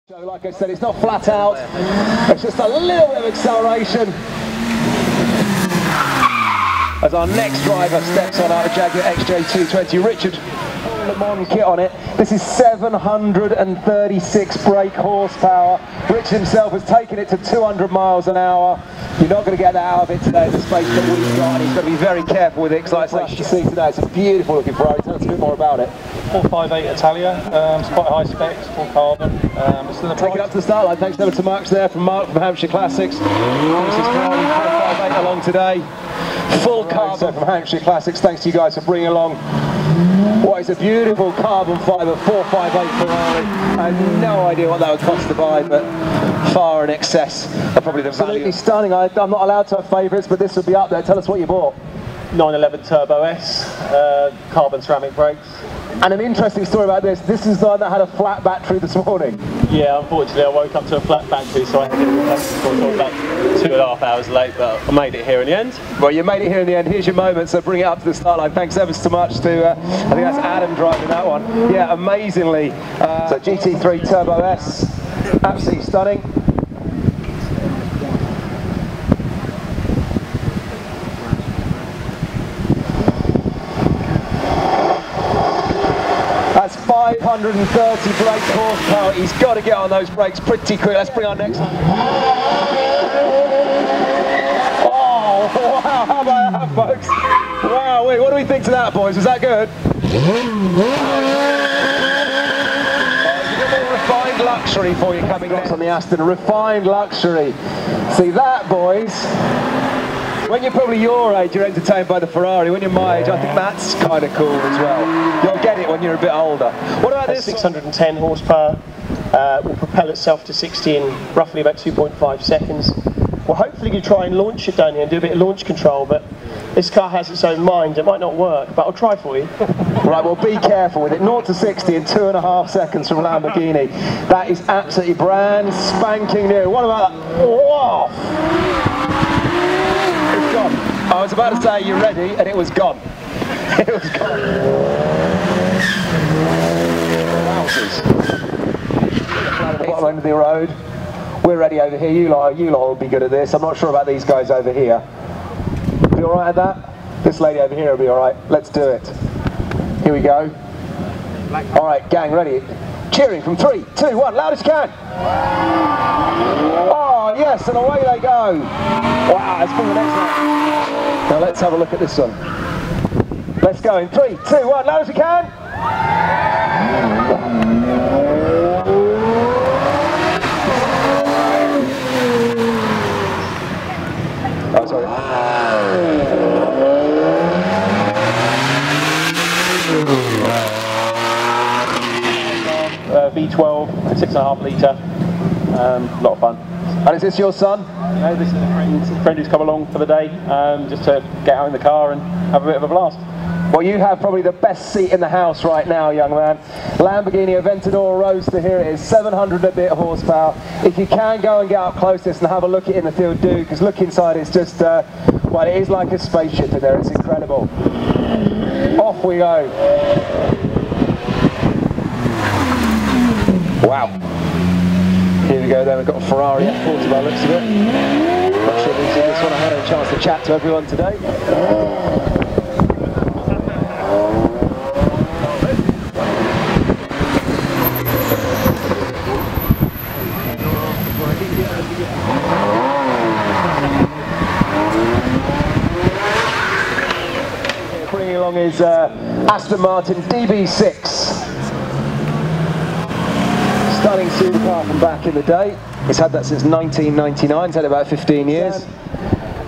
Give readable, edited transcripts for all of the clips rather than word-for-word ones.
So like I said, it's not flat out, it's just a little bit of acceleration. As our next driver steps on our Jaguar XJ220, Richard Le Mans kit on it. This is 736 brake horsepower. Richard himself has taken it to 200 miles an hour. You're not going to get that out of it today in the space that we've got, and he's going to be very careful with it, because like you see today, it's a beautiful looking Ferrari. Tell us a bit more about it. 458 Italia, it's quite high specs, full carbon. Take it up to the start line. Thanks ever to Mark there, from Mark from Hampshire Classics. This is Ferrari 458 along today. Full carbon from Hampshire Classics. Thanks to you guys for bringing along what is a beautiful carbon fibre 458 Ferrari. I had no idea what that would cost to buy, but far in excess of probably the value. Absolutely stunning. I'm not allowed to have favourites, but this will be up there. Tell us what you bought. 911 Turbo S, carbon ceramic brakes. And an interesting story about this. This is the one that had a flat battery this morning. Yeah, unfortunately I woke up to a flat battery, so I had to get it replaced. I was about 2.5 hours late, but I made it here in the end. Well, you made it here in the end. Here's your moment, so bring it up to the start line. Thanks ever so much to, I think that's Adam driving that one. Yeah, amazingly. So GT3 Turbo S, absolutely stunning. That's 530 brake horsepower. He's got to get on those brakes pretty quick. Let's bring our next one. Oh, wow, how about that, folks? Wow, wait, what do we think to that, boys? Was that good? Refined luxury for you coming next on the Aston. Refined luxury. See that, boys? When you're probably your age, you're entertained by the Ferrari. When you're my age, I think that's kind of cool as well. You'll get it when you're a bit older. What about this? 610 horsepower, will propel itself to 60 in roughly about 2.5 seconds. Well, hopefully you try and launch it down here and do a bit of launch control, but this car has its own mind. It might not work, but I'll try for you. Right, well, be careful with it. 0 to 60 in 2.5 seconds from Lamborghini. That is absolutely brand spanking new. What about that? Whoa! It's gone. I was about to say, you ready? And it was gone. It was gone. Wowzers. At the bottom end of the road. We're ready over here. You lot will be good at this. I'm not sure about these guys over here. Be all right at that? This lady over here will be all right. Let's do it. Here we go. All right, gang, ready? Cheering from 3, 2, 1, loud as you can. Oh, yes, and away they go. Wow, let's bring the next one. Now let's have a look at this one. Let's go in 3, 2, 1, loud as you can. Oh, sorry. V12, 6.5 litre, a lot of fun. And is this your son? No, this is a friend who's come along for the day, just to get out in the car and have a bit of a blast. Well, you have probably the best seat in the house right now, young man. Lamborghini Aventador Roadster, here it is, 700 and a bit horsepower. If you can go and get up close to this and have a look at it in the field, do, because look inside, it's just, well, it is like a spaceship in there, it's incredible. Off we go. Wow. Here we go then, we've got a Ferrari F40 by the looks of it. Not sure who's in this one, I had a chance to chat to everyone today. Bringing along is Aston Martin DB6. Stunning supercar from back in the day. It's had that since 1999, it's had it about 15 years.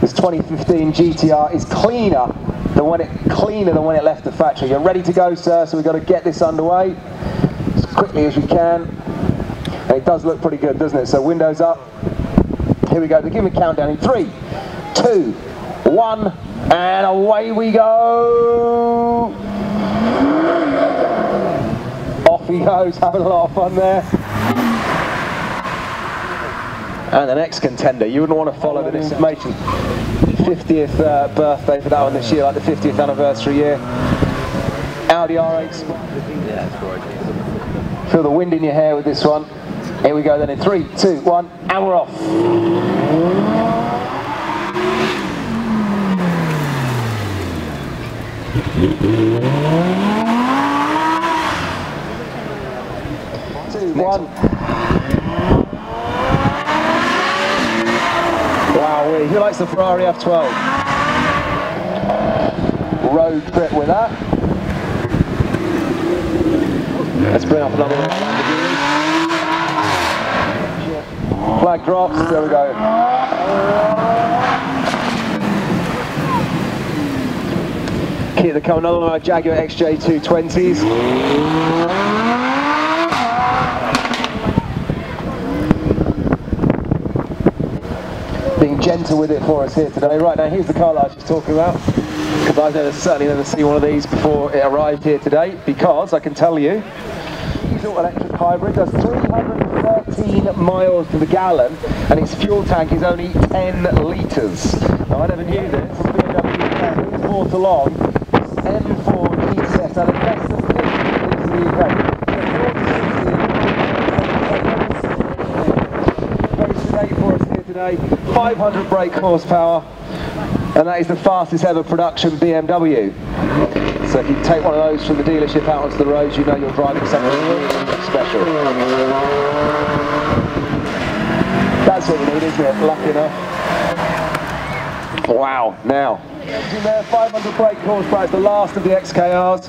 This 2015 GTR is cleaner than when it left the factory. You're ready to go, sir, so we've got to get this underway as quickly as we can. And it does look pretty good, doesn't it? So windows up. Here we go, they give me a countdown in 3, 2, 1, and away we go. Off he goes, having a lot of fun there. And the next contender, you wouldn't want to follow the information. 50th birthday for that one this year, like the 50th anniversary year. Audi R8. Feel the wind in your hair with this one. Here we go then in 3, 2, 1, and we're off. One. Wow, who likes the Ferrari F12? Road trip with that. Let's bring up another one. Flag drops, there we go. Keep the coming, another one of our Jaguar XJ220s. Being gentle with it for us here today. Right, now here's the car that I was just talking about, because I've certainly never seen one of these before it arrived here today, because I can tell you, diesel electric hybrid does 313 miles to the gallon, and its fuel tank is only 10 litres. Now I never knew this, BMW is brought along M4 GTS, now they're less than 50 litres in the UK. Very sedate for us here today, 500 brake horsepower, and that is the fastest ever production BMW. So if you take one of those from the dealership out onto the roads, you know you're driving something really special. That's what you need, isn't it? Lucky enough. Wow, now. In there, 500 brake horsepower, it's the last of the XKRs.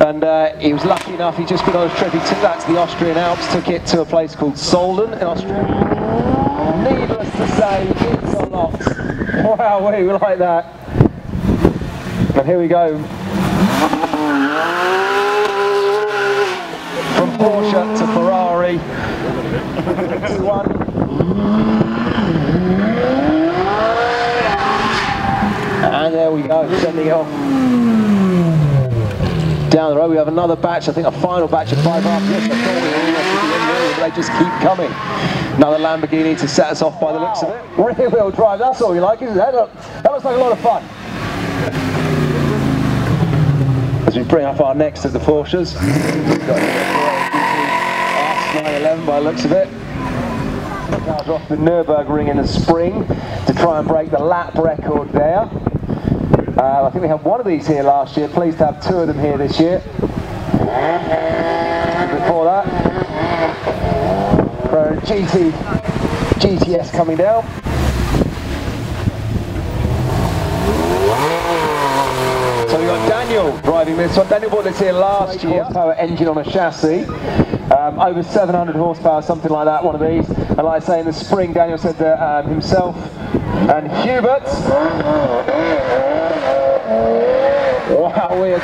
And he was lucky enough, he'd just been on a trip, he took that to the Austrian Alps, took it to a place called Solden in Austria. Needless to say, it's a lot. Wow, we like that. And here we go. From Porsche to Ferrari. 2-1. And there we go, sending it off. Down the road we have another batch, I think a final batch of 5 RPS. They just keep coming. Another Lamborghini to set us off by the looks of it. Rear wheel drive, that's all you like, isn't it? That looks like a lot of fun. As we bring up our next of the Porsches. We've got R911 by the looks of it. The cars are off the Nürburgring in the spring to try and break the lap record there. I think we had one of these here last year, pleased to have 2 of them here this year. Before that, GTS coming down. So we got Daniel driving this one. Daniel bought this here last year. Horsepower engine on a chassis, over 700 horsepower, something like that, one of these. And like I say, in the spring, Daniel said that himself and Hubert. Wow, weird.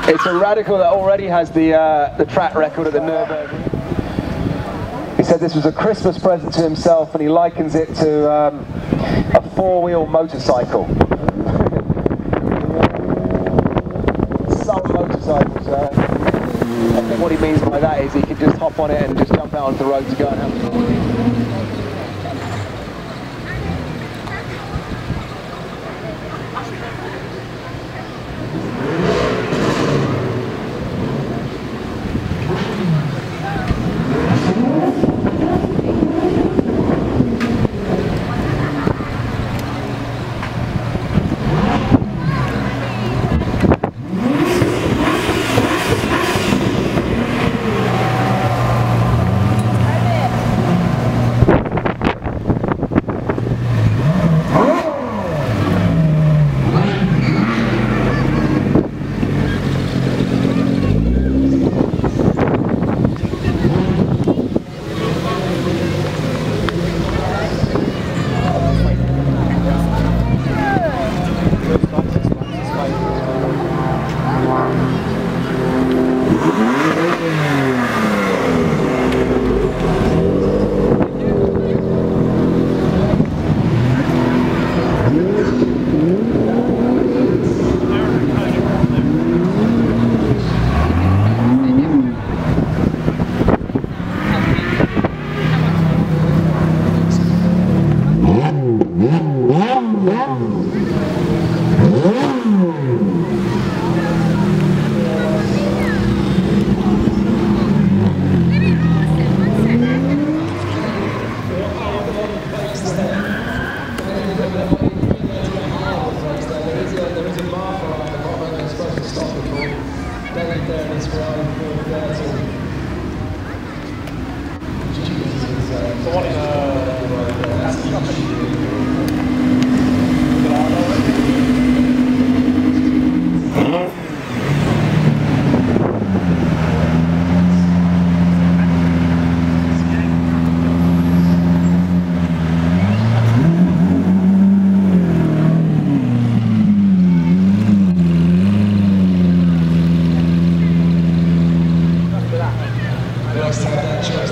It's a Radical that already has the track record at the Nürburgring. He said this was a Christmas present to himself, and he likens it to a 4-wheel motorcycle. Some motorcycles. I think what he means by that is he can just hop on it and just jump out onto the road to go and have fun. nice to have that choice.